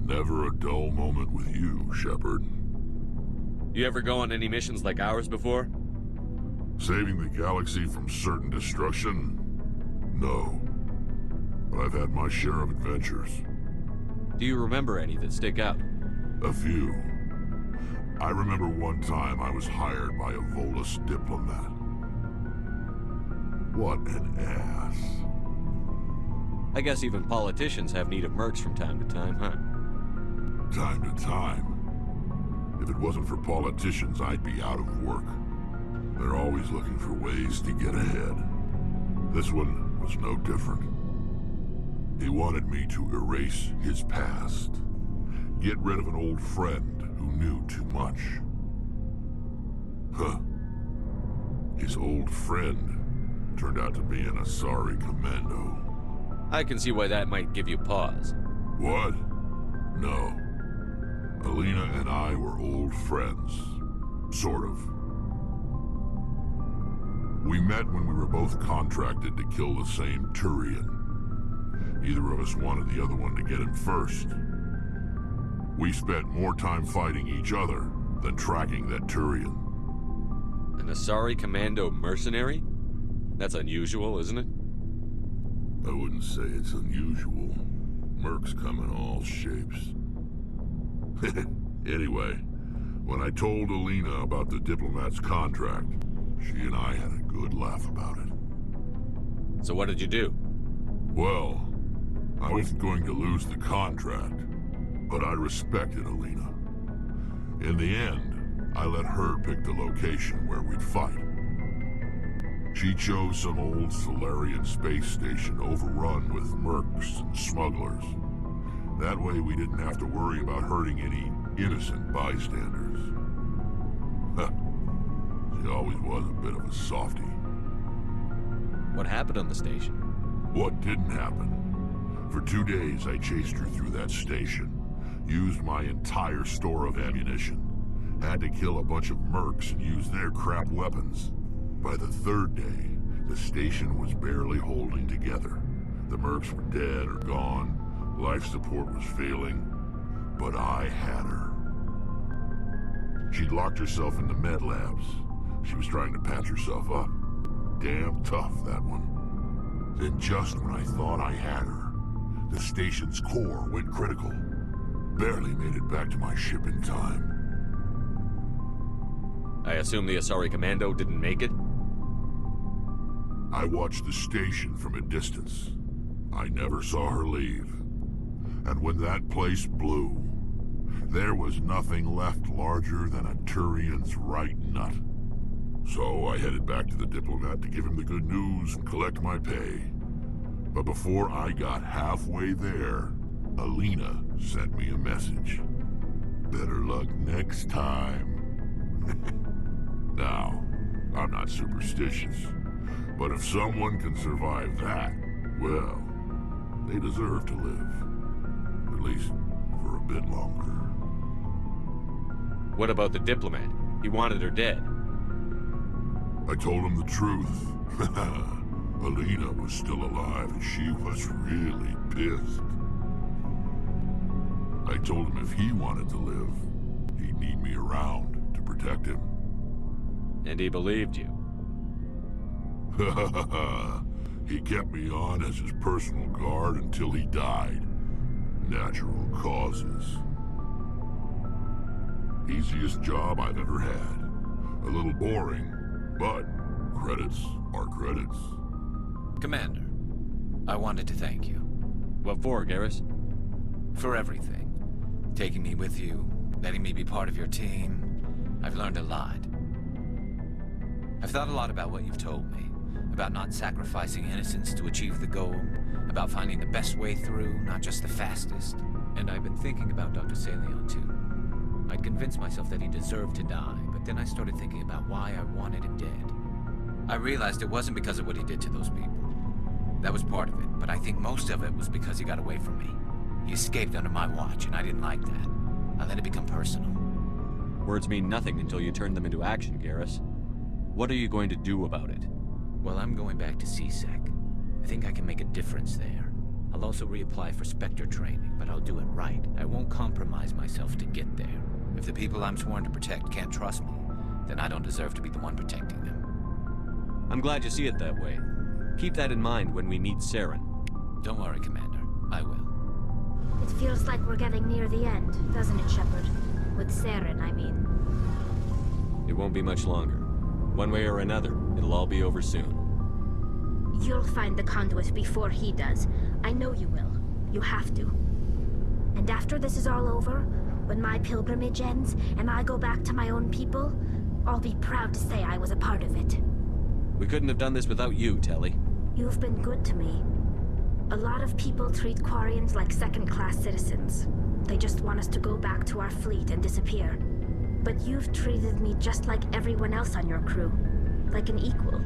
Never a dull moment with you, Shepard. You ever go on any missions like ours before? Saving the galaxy from certain destruction? No. But I've had my share of adventures. Do you remember any that stick out? A few. I remember one time I was hired by a Volus diplomat. What an ass. I guess even politicians have need of mercs from time to time, huh? Time to time. If it wasn't for politicians, I'd be out of work. They're always looking for ways to get ahead. This one was no different. He wanted me to erase his past. Get rid of an old friend who knew too much. Huh. His old friend turned out to be an Asari commando. I can see why that might give you pause. What? No. Alina and I were old friends. Sort of. We met when we were both contracted to kill the same Turian. Neither of us wanted the other one to get him first. We spent more time fighting each other than tracking that Turian. An Asari commando mercenary? That's unusual, isn't it? I wouldn't say it's unusual. Mercs come in all shapes. Anyway, when I told Alina about the diplomat's contract, she and I had a good laugh about it. So what did you do? Well, I wasn't going to lose the contract, but I respected Alina. In the end, I let her pick the location where we'd fight. She chose some old Solarian space station overrun with mercs and smugglers. That way we didn't have to worry about hurting any innocent bystanders. She always was a bit of a softie. What happened on the station? What didn't happen? For 2 days I chased her through that station. Used my entire store of ammunition. Had to kill a bunch of mercs and use their crap weapons. By the 3rd day, the station was barely holding together. The mercs were dead or gone. Life support was failing. But I had her. She'd locked herself in the med labs. She was trying to patch herself up. Damn tough, that one. Then just when I thought I had her, the station's core went critical. Barely made it back to my ship in time. I assume the Asari commando didn't make it? I watched the station from a distance. I never saw her leave. And when that place blew, there was nothing left larger than a Turian's right nut. So I headed back to the diplomat to give him the good news and collect my pay. But before I got halfway there, Alina sent me a message. Better luck next time. Now, I'm not superstitious, but if someone can survive that, well, they deserve to live. At least for a bit longer. What about the diplomat? He wanted her dead. I told him the truth. Alina was still alive and she was really pissed. I told him if he wanted to live, he'd need me around to protect him. And he believed you. He kept me on as his personal guard until he died. Natural causes. Easiest job I've ever had. A little boring, but credits are credits. Commander, I wanted to thank you. What for, Garrus? For everything. Taking me with you, letting me be part of your team. I've learned a lot. I've thought a lot about what you've told me. About not sacrificing innocence to achieve the goal. About finding the best way through, not just the fastest. And I've been thinking about Dr. Saleon too. I'd convinced myself that he deserved to die, but then I started thinking about why I wanted him dead. I realized it wasn't because of what he did to those people. That was part of it, but I think most of it was because he got away from me. He escaped under my watch, and I didn't like that. I let it become personal. Words mean nothing until you turn them into action, Garrus. What are you going to do about it? Well, I'm going back to CSEC. I think I can make a difference there. I'll also reapply for Spectre training, but I'll do it right. I won't compromise myself to get there. If the people I'm sworn to protect can't trust me, then I don't deserve to be the one protecting them. I'm glad you see it that way. Keep that in mind when we meet Saren. Don't worry, Commander. I will. It feels like we're getting near the end, doesn't it, Shepard? With Saren, I mean. It won't be much longer. One way or another, it'll all be over soon. You'll find the conduit before he does. I know you will. You have to. And after this is all over, when my pilgrimage ends and I go back to my own people, I'll be proud to say I was a part of it. We couldn't have done this without you, Telly. You've been good to me. A lot of people treat Quarians like second-class citizens. They just want us to go back to our fleet and disappear. But you've treated me just like everyone else on your crew. Like an equal.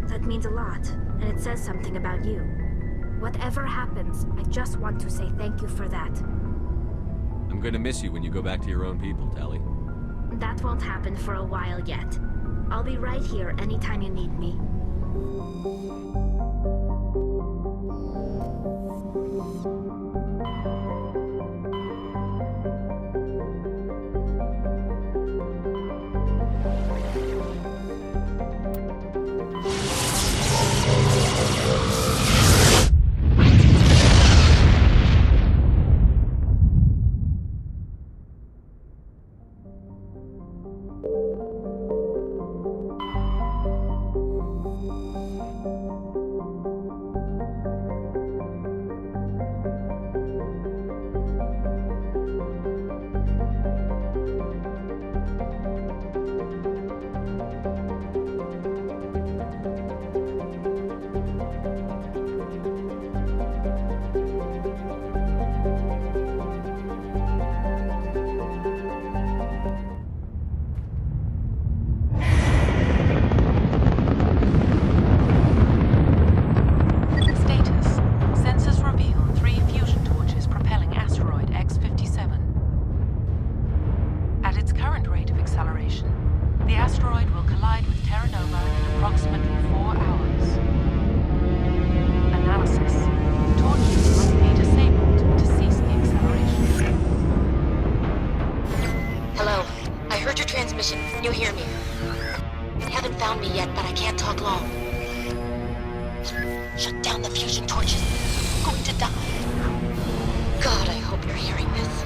That means a lot, and it says something about you. Whatever happens, I just want to say thank you for that. I'm gonna miss you when you go back to your own people, Telly. That won't happen for a while yet. I'll be right here anytime you need me. The asteroid will collide with Terra Nova in approximately 4 hours. Analysis. Torches must be disabled to cease the acceleration. Hello. I heard your transmission. You hear me? You haven't found me yet, but I can't talk long. Shut down the fusion torches. I'm going to die. God, I hope you're hearing this.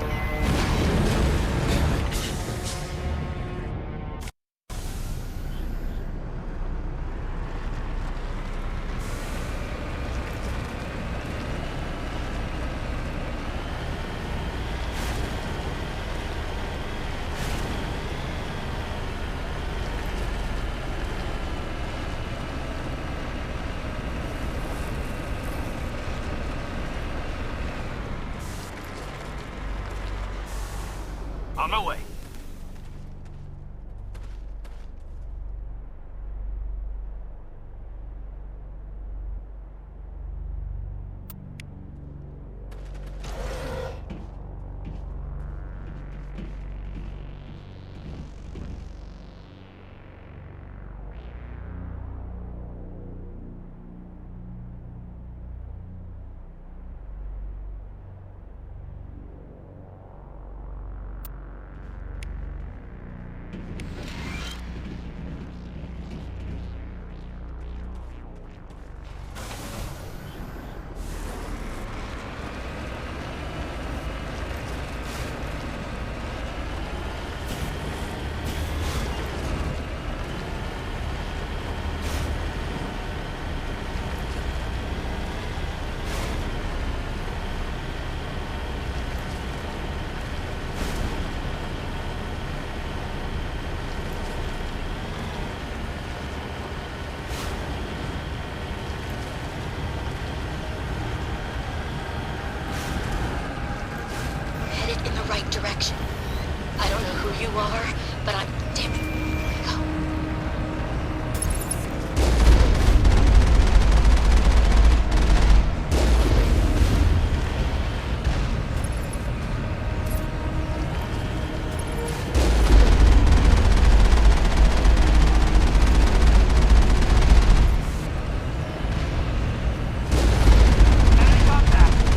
On my way. In the right direction. I don't know who you are, but I'm... Damn it. Go. Enemy contact.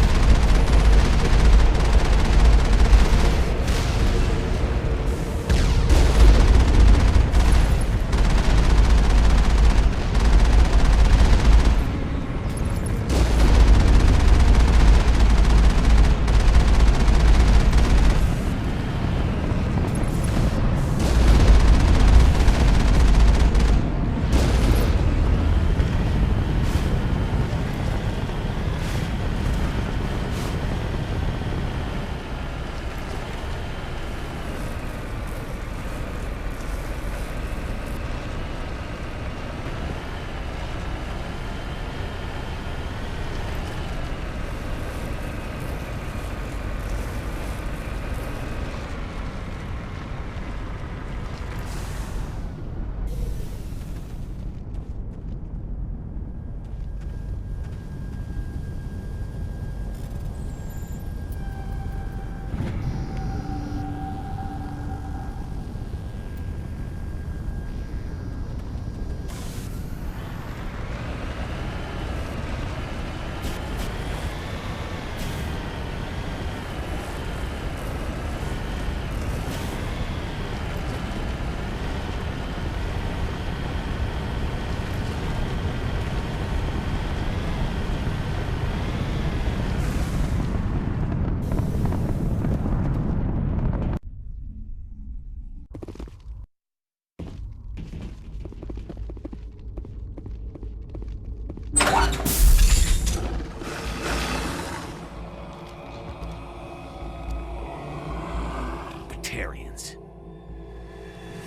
Batarians.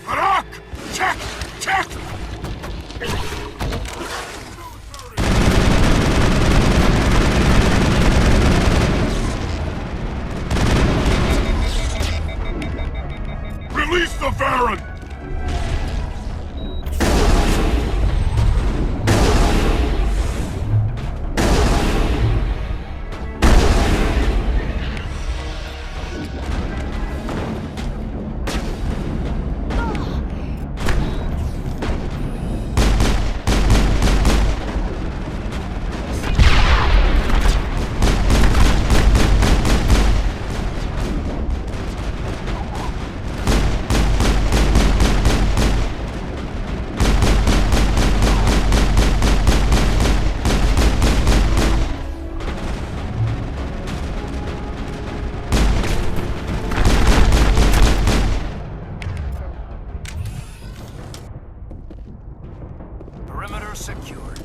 Arak! Check! Check! Release the Baron! Perimeter secured.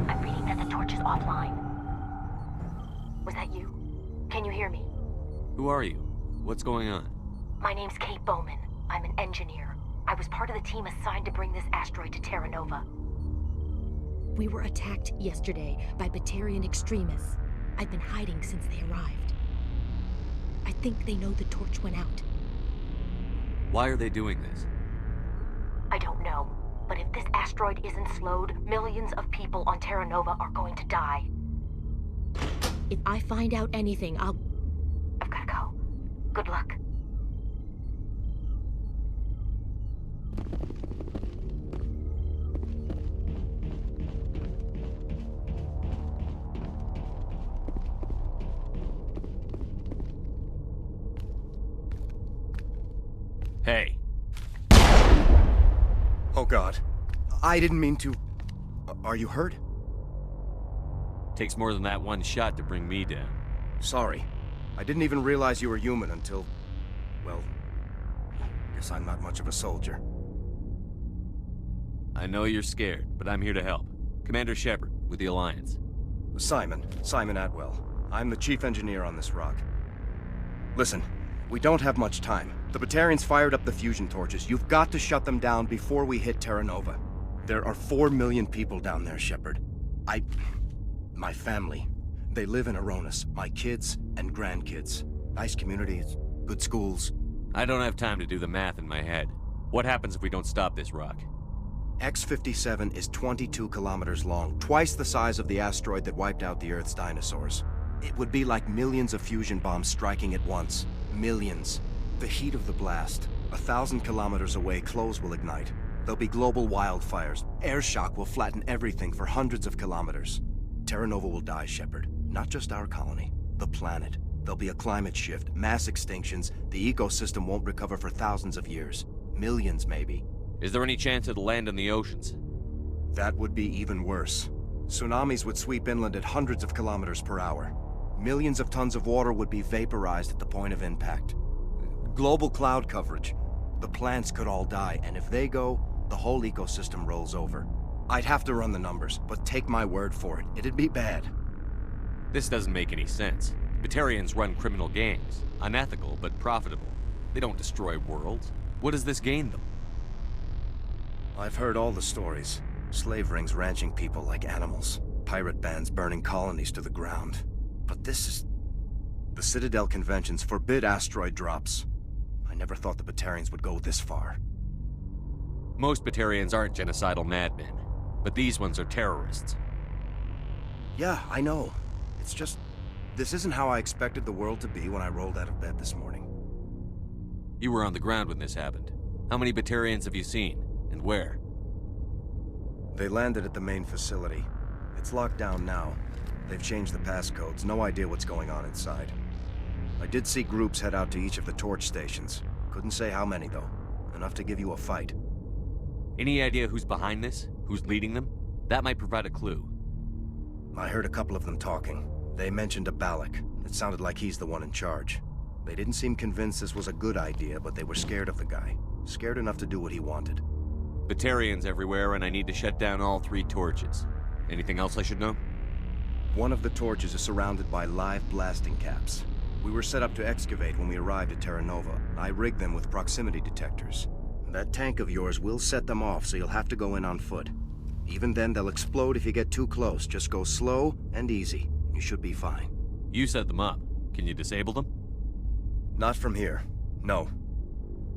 I'm reading that the torch is offline. Was that you? Can you hear me? Who are you? What's going on? My name's Kate Bowman. I'm an engineer. I was part of the team assigned to bring this asteroid to Terra Nova. We were attacked yesterday by Batarian extremists. I've been hiding since they arrived. I think they know the torch went out. Why are they doing this? I don't know, but if this asteroid isn't slowed, millions of people on Terra Nova are going to die. If I find out anything, I've gotta go. Good luck. Hey. Oh God. I didn't mean to... Are you hurt? Takes more than that one shot to bring me down. Sorry. I didn't even realize you were human until... well... guess I'm not much of a soldier. I know you're scared, but I'm here to help. Commander Shepard, with the Alliance. Simon Atwell. I'm the chief engineer on this rock. Listen, we don't have much time. The Batarians fired up the fusion torches. You've got to shut them down before we hit Terra Nova. There are 4 million people down there, Shepard. My family. They live in Aronis. My kids and grandkids. Nice communities, good schools. I don't have time to do the math in my head. What happens if we don't stop this rock? X-57 is 22 kilometers long, twice the size of the asteroid that wiped out the Earth's dinosaurs. It would be like millions of fusion bombs striking at once. Millions. The heat of the blast. 1,000 kilometers away, clothes will ignite. There'll be global wildfires. Air shock will flatten everything for hundreds of kilometers. Terra Nova will die, Shepard. Not just our colony. The planet. There'll be a climate shift, mass extinctions. The ecosystem won't recover for thousands of years. Millions, maybe. Is there any chance it'll land in the oceans? That would be even worse. Tsunamis would sweep inland at hundreds of kilometers per hour. Millions of tons of water would be vaporized at the point of impact. Global cloud coverage. The plants could all die, and if they go, the whole ecosystem rolls over. I'd have to run the numbers, but take my word for it, it'd be bad. This doesn't make any sense. Batarians run criminal gangs. Unethical, but profitable. They don't destroy worlds. What does this gain them? I've heard all the stories. Slave rings ranching people like animals. Pirate bands burning colonies to the ground. But this is... The Citadel conventions forbid asteroid drops. I never thought the Batarians would go this far. Most Batarians aren't genocidal madmen, but these ones are terrorists. Yeah, I know. It's just... This isn't how I expected the world to be when I rolled out of bed this morning. You were on the ground when this happened. How many Batarians have you seen? And where? They landed at the main facility. It's locked down now. They've changed the passcodes. No idea what's going on inside. I did see groups head out to each of the torch stations. Couldn't say how many, though. Enough to give you a fight. Any idea who's behind this? Who's leading them? That might provide a clue. I heard a couple of them talking. They mentioned a Balak. It sounded like he's the one in charge. They didn't seem convinced this was a good idea, but they were scared of the guy. Scared enough to do what he wanted. Batarians everywhere, and I need to shut down all 3 torches. Anything else I should know? One of the torches is surrounded by live blasting caps. We were set up to excavate when we arrived at Terra Nova. I rigged them with proximity detectors. That tank of yours will set them off, so you'll have to go in on foot. Even then, they'll explode if you get too close. Just go slow and easy. You should be fine. You set them up. Can you disable them? Not from here. No.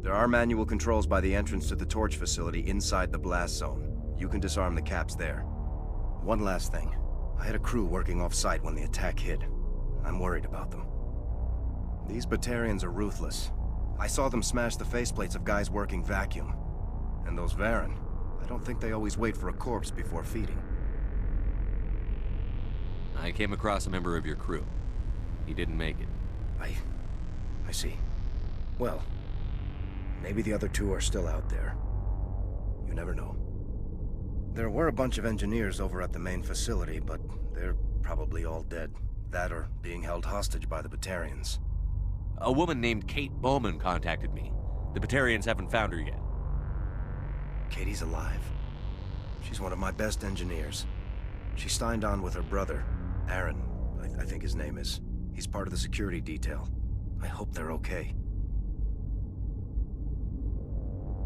There are manual controls by the entrance to the torch facility inside the blast zone. You can disarm the caps there. One last thing. I had a crew working off-site when the attack hit. I'm worried about them. These Batarians are ruthless. I saw them smash the faceplates of guys working vacuum. And those Varen, I don't think they always wait for a corpse before feeding. I came across a member of your crew. He didn't make it. I see. Well, maybe the other 2 are still out there. You never know. There were a bunch of engineers over at the main facility, but they're probably all dead. That or being held hostage by the Batarians. A woman named Kate Bowman contacted me. The Batarians haven't found her yet. Katie's alive. She's one of my best engineers. She signed on with her brother, Aaron, I think his name is. He's part of the security detail. I hope they're okay.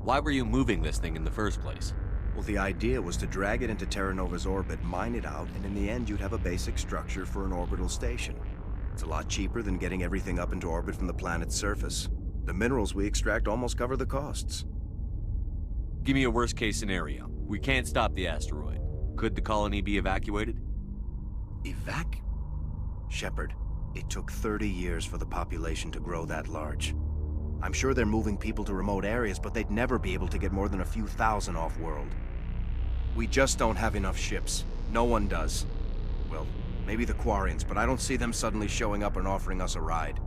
Why were you moving this thing in the first place? Well, the idea was to drag it into Terra Nova's orbit, mine it out, and in the end you'd have a basic structure for an orbital station. It's a lot cheaper than getting everything up into orbit from the planet's surface. The minerals we extract almost cover the costs. Give me a worst-case scenario. We can't stop the asteroid. Could the colony be evacuated? Shepard, it took 30 years for the population to grow that large. I'm sure they're moving people to remote areas, but they'd never be able to get more than a few thousand off-world. We just don't have enough ships. No one does. Well, maybe the Quarians, but I don't see them suddenly showing up and offering us a ride.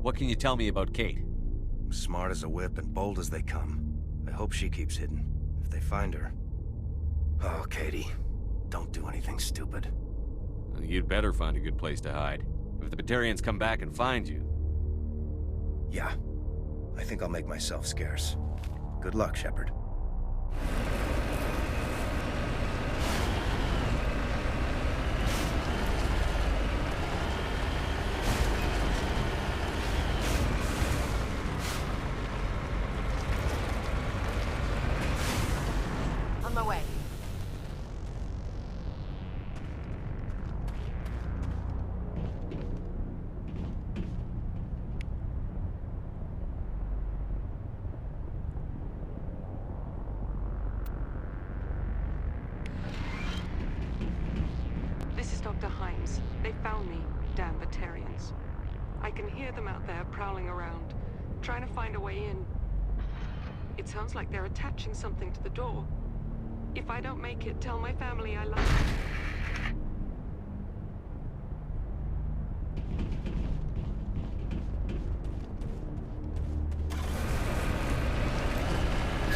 What can you tell me about Kate? Smart as a whip and bold as they come. I hope she keeps hidden, if they find her. Oh, Katie, don't do anything stupid. You'd better find a good place to hide. If the Batarians come back and find you... Yeah, I think I'll make myself scarce. Good luck, Shepard. On my way. They found me, damn Batarians. I can hear them out there prowling around, trying to find a way in. It sounds like they're attaching something to the door. If I don't make it, tell my family I love them.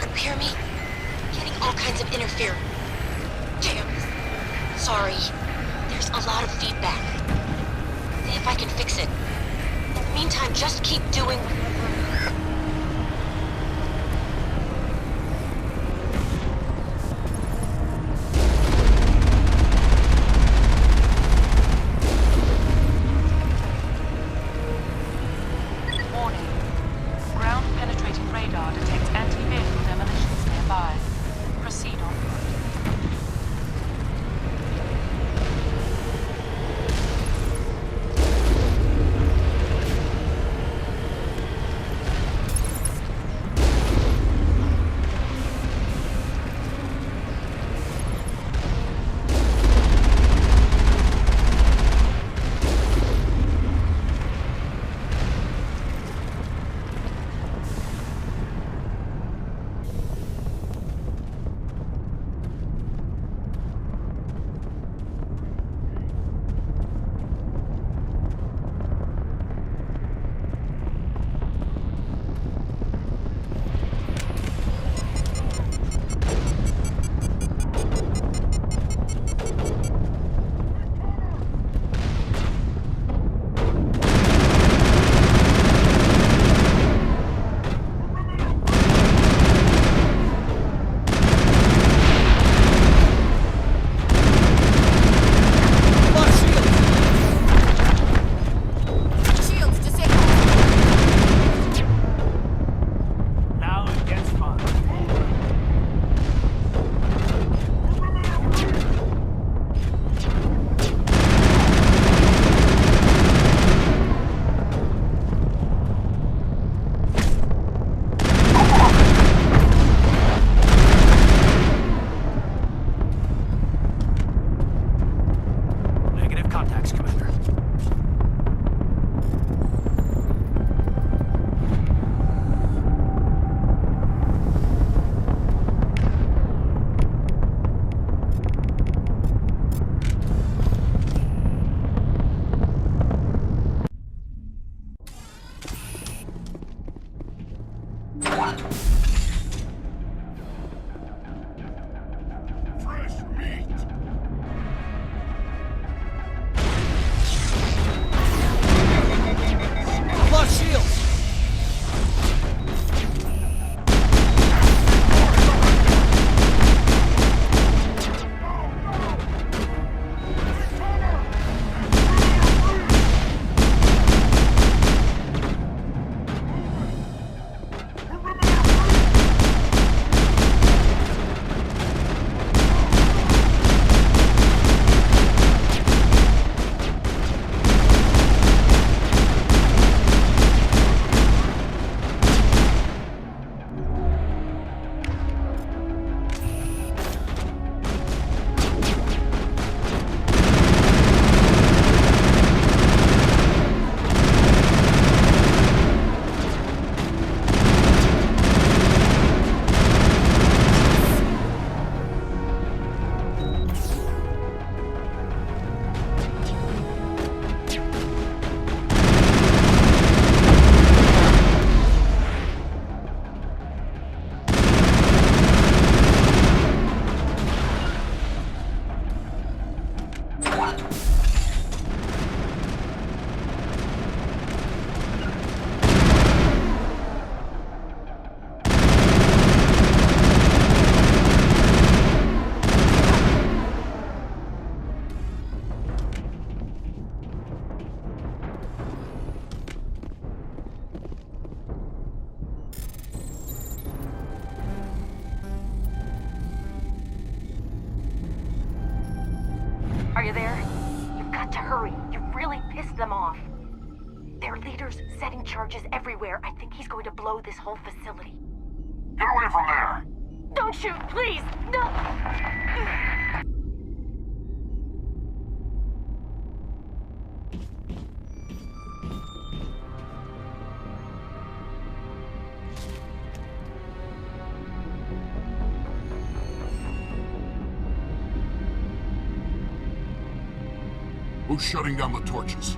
You hear me? Getting all kinds of interference. Damn. Sorry. There's a lot of feedback. See if I can fix it. In the meantime, just keep doing... Warning. Ground-penetrating radar detects anti-vehicle demolitions nearby. Proceed on foot. Are you there? You've got to hurry. You really pissed them off. Their leader's setting charges everywhere. I think he's going to blow this whole facility. Get away from there! Don't shoot, please! No! Who's shutting down the torches?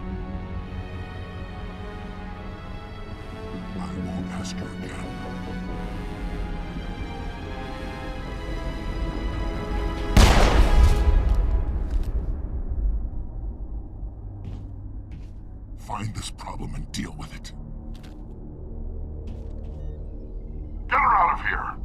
I won't ask you again. Find this problem and deal with it. Get her out of here!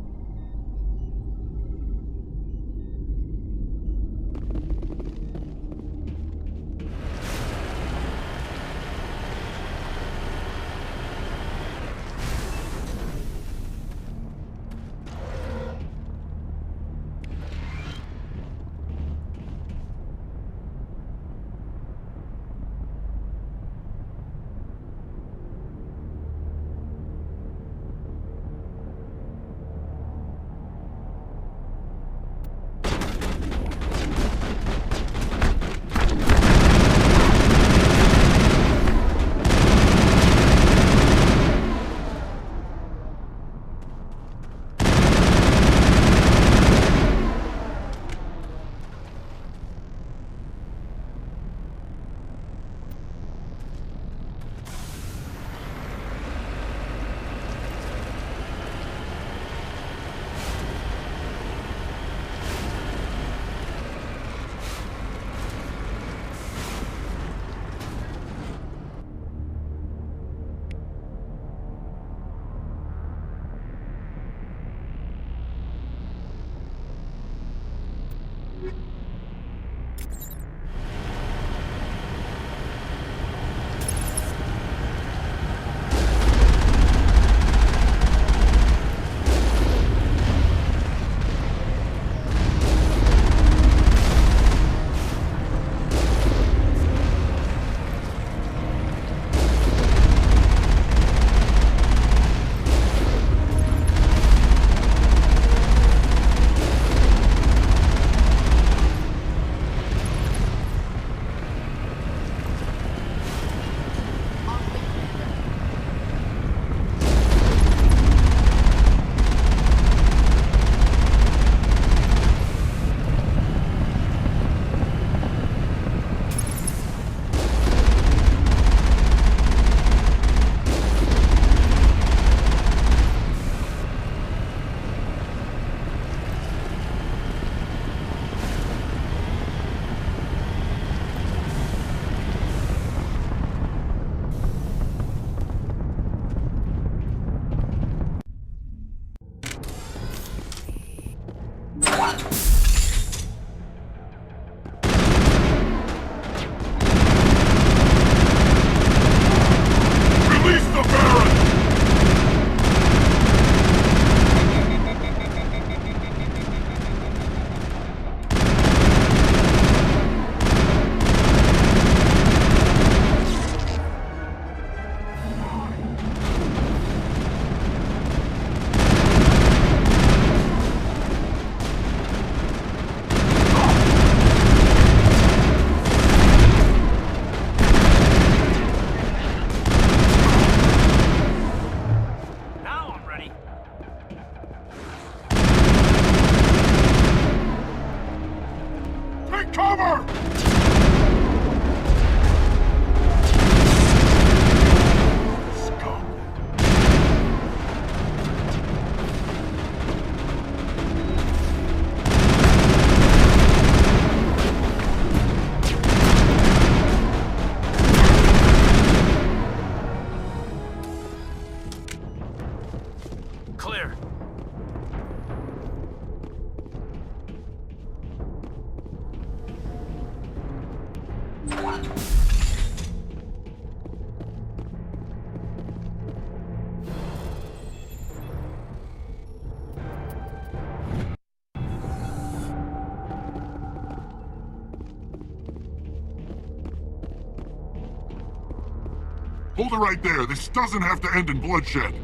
Hold it right there. This doesn't have to end in bloodshed.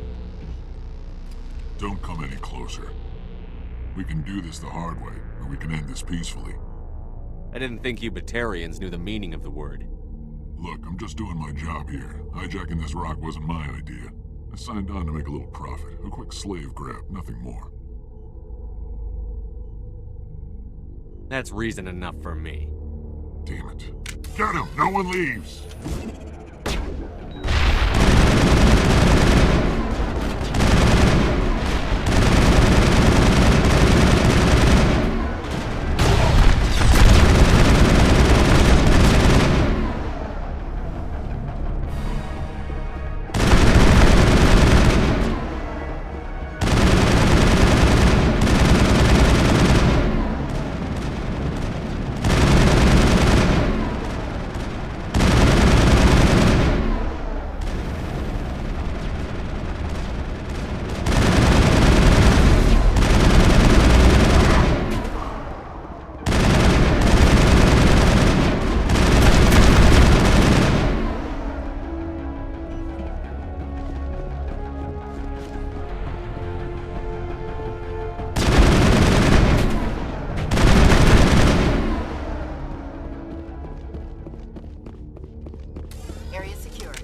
Don't come any closer. We can do this the hard way, or we can end this peacefully. I didn't think you Batarians knew the meaning of the word. Look, I'm just doing my job here. Hijacking this rock wasn't my idea. I signed on to make a little profit. A quick slave grab, nothing more. That's reason enough for me. Damn it. Get him! No one leaves! Area secured.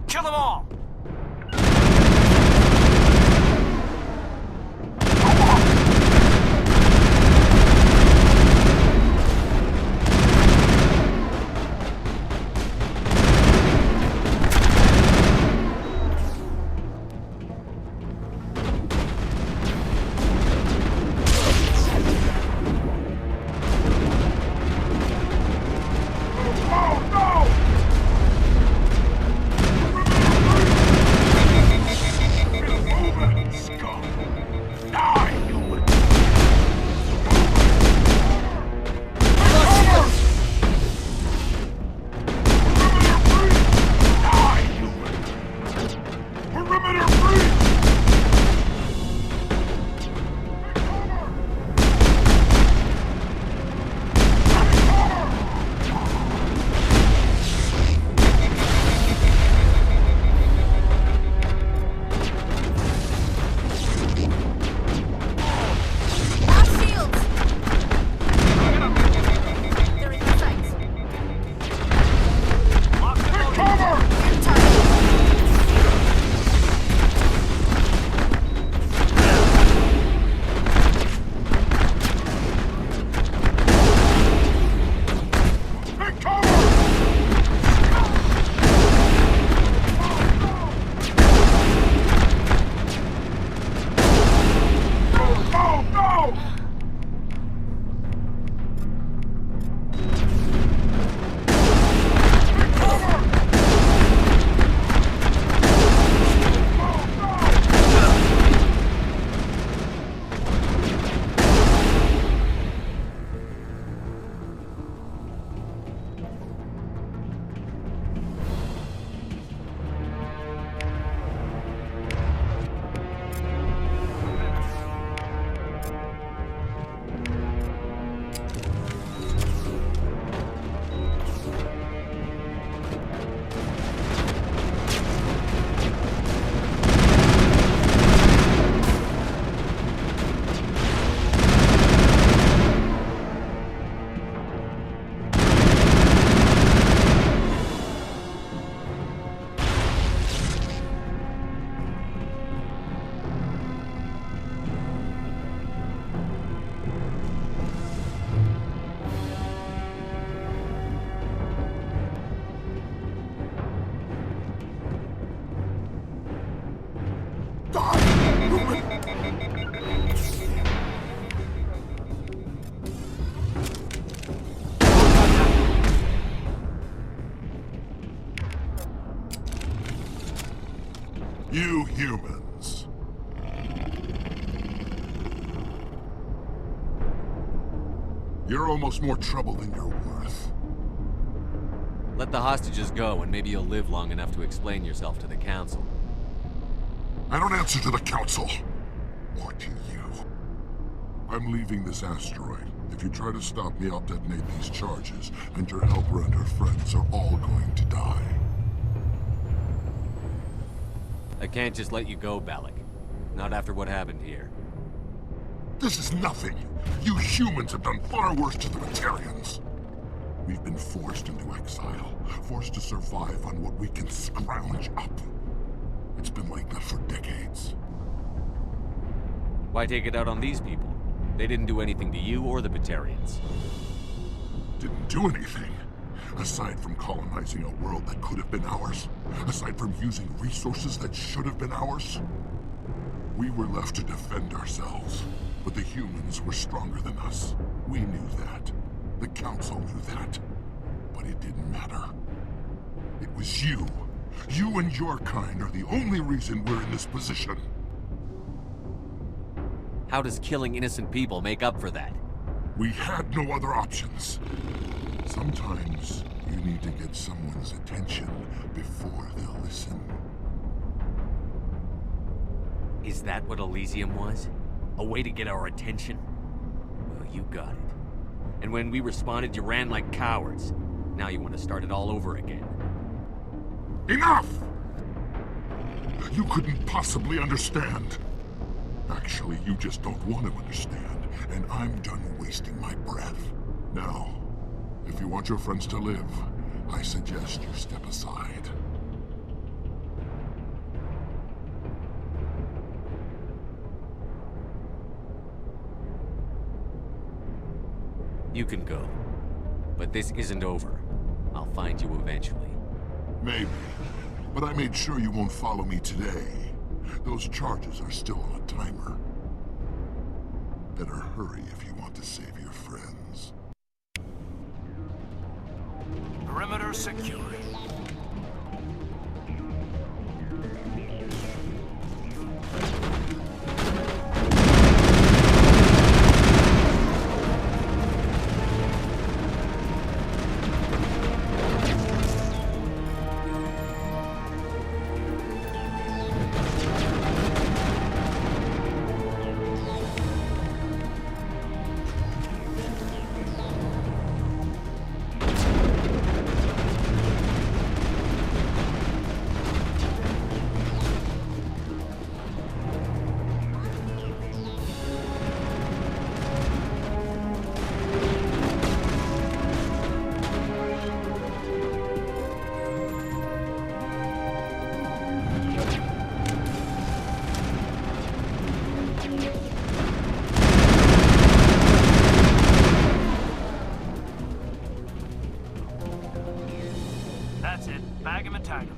Kill them all! Oh, no! You humans. You're almost more trouble than you're worth. Let the hostages go, and maybe you'll live long enough to explain yourself to the Council. I don't answer to the Council. Or to you. I'm leaving this asteroid. If you try to stop me, I'll detonate these charges, and your helper and her friends are all going to die. I can't just let you go, Balak. Not after what happened here. This is nothing. You humans have done far worse to the Batarians. We've been forced into exile, forced to survive on what we can scrounge up. It's been like that for decades. Why take it out on these people? They didn't do anything to you or the Batarians. Didn't do anything. Aside from colonizing a world that could have been ours. Aside from using resources that should have been ours. We were left to defend ourselves. But the humans were stronger than us. We knew that. The Council knew that. But it didn't matter. It was you. You and your kind are the only reason we're in this position. How does killing innocent people make up for that? We had no other options. Sometimes you need to get someone's attention before they'll listen. Is that what Elysium was? A way to get our attention? Well, you got it. And when we responded, you ran like cowards. Now you want to start it all over again. Enough! You couldn't possibly understand. Actually, you just don't want to understand, and I'm done wasting my breath. Now, if you want your friends to live, I suggest you step aside. You can go. But this isn't over. I'll find you eventually. Maybe. But I made sure you won't follow me today. Those charges are still on a timer. Better hurry if you want to save your friends. Perimeter secured. That's it. Bag him and tag him.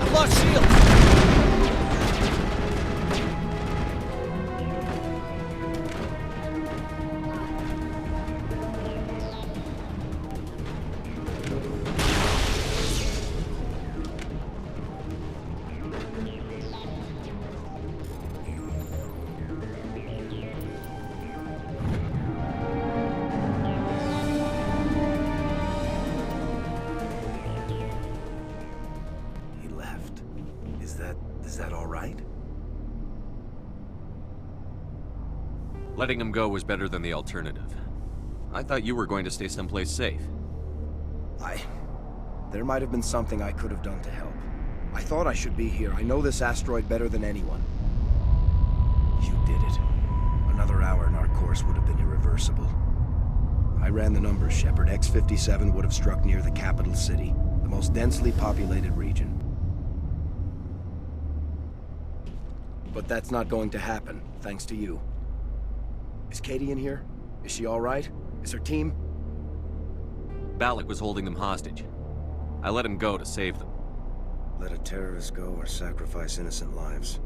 I've lost shield! Is that all right? Letting him go was better than the alternative. I thought you were going to stay someplace safe. There might have been something I could have done to help. I thought I should be here. I know this asteroid better than anyone. You did it. Another hour and our course would have been irreversible. I ran the numbers, Shepard. X-57 would have struck near the capital city, the most densely populated region. But that's not going to happen, thanks to you. Is Katie in here? Is she all right? Is her team? Balak was holding them hostage. I let him go to save them. Let a terrorist go or sacrifice innocent lives.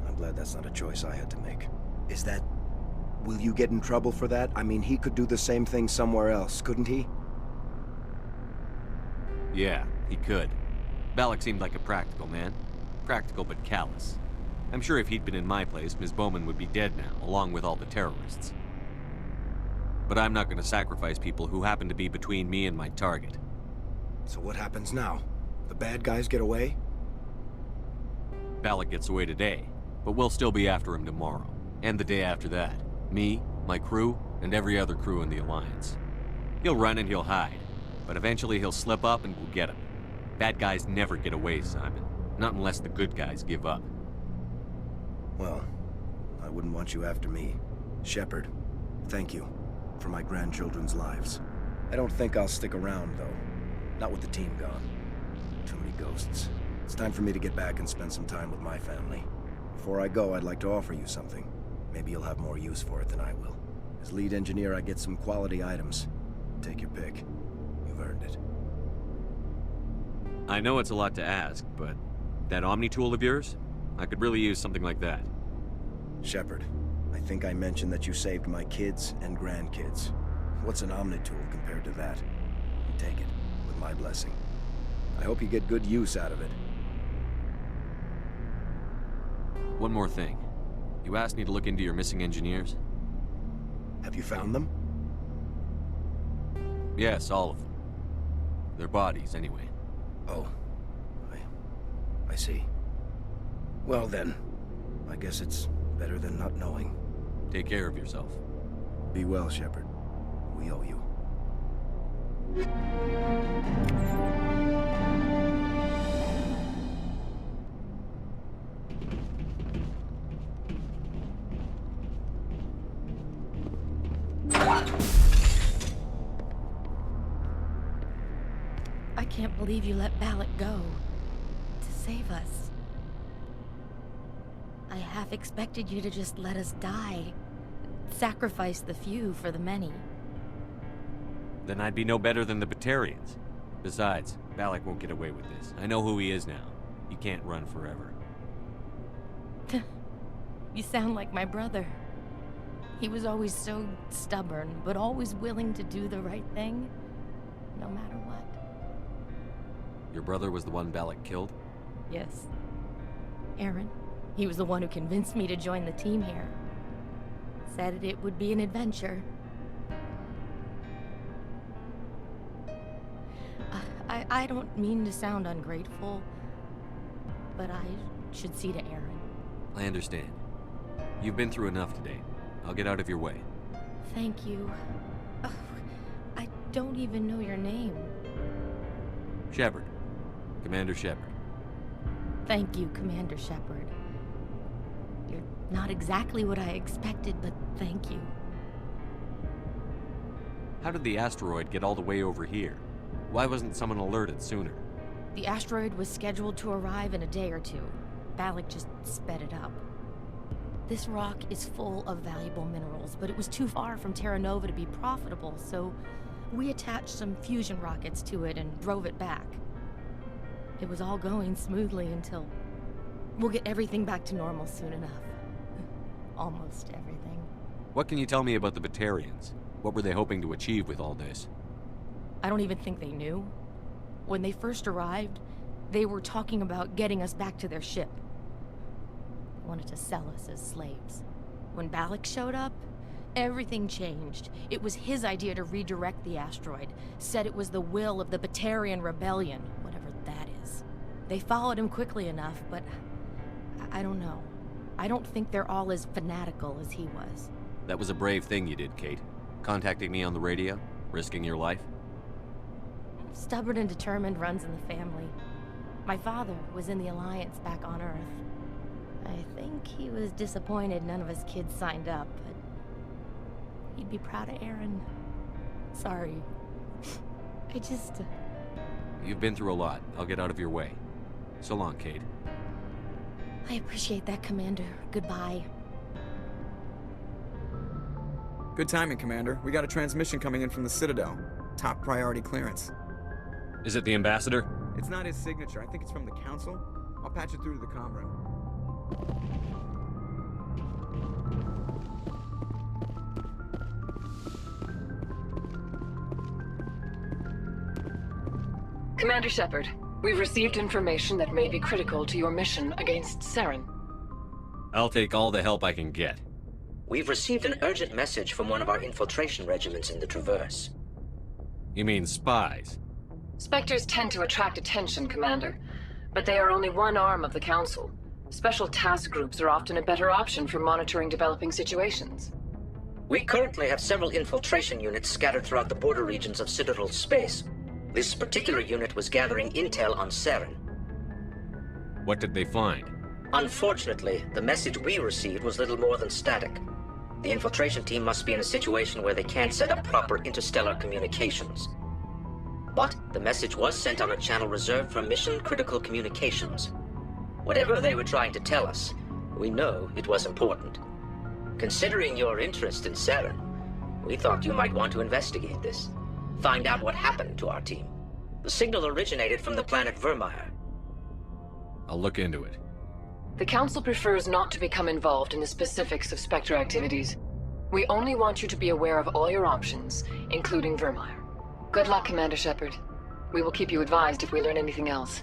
I'm glad that's not a choice I had to make. Is that... Will you get in trouble for that? I mean, he could do the same thing somewhere else, couldn't he? Yeah, he could. Balak seemed like a practical man. Practical but callous. I'm sure if he'd been in my place, Ms. Bowman would be dead now, along with all the terrorists. But I'm not going to sacrifice people who happen to be between me and my target. So what happens now? The bad guys get away? Balak gets away today, but we'll still be after him tomorrow. And the day after that. Me, my crew, and every other crew in the Alliance. He'll run and he'll hide, but eventually he'll slip up and we'll get him. Bad guys never get away, Simon. Not unless the good guys give up. Well, I wouldn't want you after me. Shepard, thank you for my grandchildren's lives. I don't think I'll stick around, though. Not with the team gone. Too many ghosts. It's time for me to get back and spend some time with my family. Before I go, I'd like to offer you something. Maybe you'll have more use for it than I will. As lead engineer, I get some quality items. Take your pick. You've earned it. I know it's a lot to ask, but that Omni tool of yours? I could really use something like that. Shepard, I think I mentioned that you saved my kids and grandkids. What's an Omni tool compared to that? You take it, with my blessing. I hope you get good use out of it. One more thing. You asked me to look into your missing engineers? Have you found them? Yes, all of them. Their bodies, anyway. Oh. I see. Well then, I guess it's better than not knowing. Take care of yourself. Be well, Shepard. We owe you. I can't believe you let Balak go. To save us. I half expected you to just let us die. Sacrifice the few for the many. Then I'd be no better than the Batarians. Besides, Balak won't get away with this. I know who he is now. He can't run forever. You sound like my brother. He was always so stubborn, but always willing to do the right thing, no matter what. Your brother was the one Balak killed? Yes. Aaron. He was the one who convinced me to join the team here. Said it would be an adventure. I don't mean to sound ungrateful, but I should see to Aaron. I understand. You've been through enough today. I'll get out of your way. Thank you. Oh, I don't even know your name. Shepard. Commander Shepard. Thank you, Commander Shepard. You're not exactly what I expected, but thank you. How did the asteroid get all the way over here? Why wasn't someone alerted sooner? The asteroid was scheduled to arrive in a day or two. Balak just sped it up. This rock is full of valuable minerals, but it was too far from Terra Nova to be profitable, so we attached some fusion rockets to it and drove it back. It was all going smoothly until... We'll get everything back to normal soon enough. Almost everything. What can you tell me about the Batarians? What were they hoping to achieve with all this? I don't even think they knew. When they first arrived, they were talking about getting us back to their ship. They wanted to sell us as slaves. When Balak showed up, everything changed. It was his idea to redirect the asteroid. Said it was the will of the Batarian rebellion, whatever that is. They followed him quickly enough, but I don't know. I don't think they're all as fanatical as he was. That was a brave thing you did, Kate. Contacting me on the radio, risking your life. Stubborn and determined runs in the family. My father was in the Alliance back on Earth. I think he was disappointed none of his kids signed up, but he'd be proud of Aaron. Sorry. I just... You've been through a lot. I'll get out of your way. So long, Kate. I appreciate that, Commander. Goodbye. Good timing, Commander. We got a transmission coming in from the Citadel. Top priority clearance. Is it the Ambassador? It's not his signature. I think it's from the Council. I'll patch it through to the comm room. Commander Shepard, we've received information that may be critical to your mission against Saren. I'll take all the help I can get. We've received an urgent message from one of our infiltration regiments in the Traverse. You mean spies? Spectres tend to attract attention, Commander, but they are only one arm of the Council. Special task groups are often a better option for monitoring developing situations. We currently have several infiltration units scattered throughout the border regions of Citadel space. This particular unit was gathering intel on Saren. What did they find? Unfortunately, the message we received was little more than static. The infiltration team must be in a situation where they can't set up proper interstellar communications. But the message was sent on a channel reserved for mission-critical communications. Whatever they were trying to tell us, we know it was important. Considering your interest in Saren, we thought you might want to investigate this. Find out what happened to our team. The signal originated from the planet Vermeer. I'll look into it. The Council prefers not to become involved in the specifics of Spectre activities. We only want you to be aware of all your options, including Vermeer. Good luck, Commander Shepard. We will keep you advised if we learn anything else.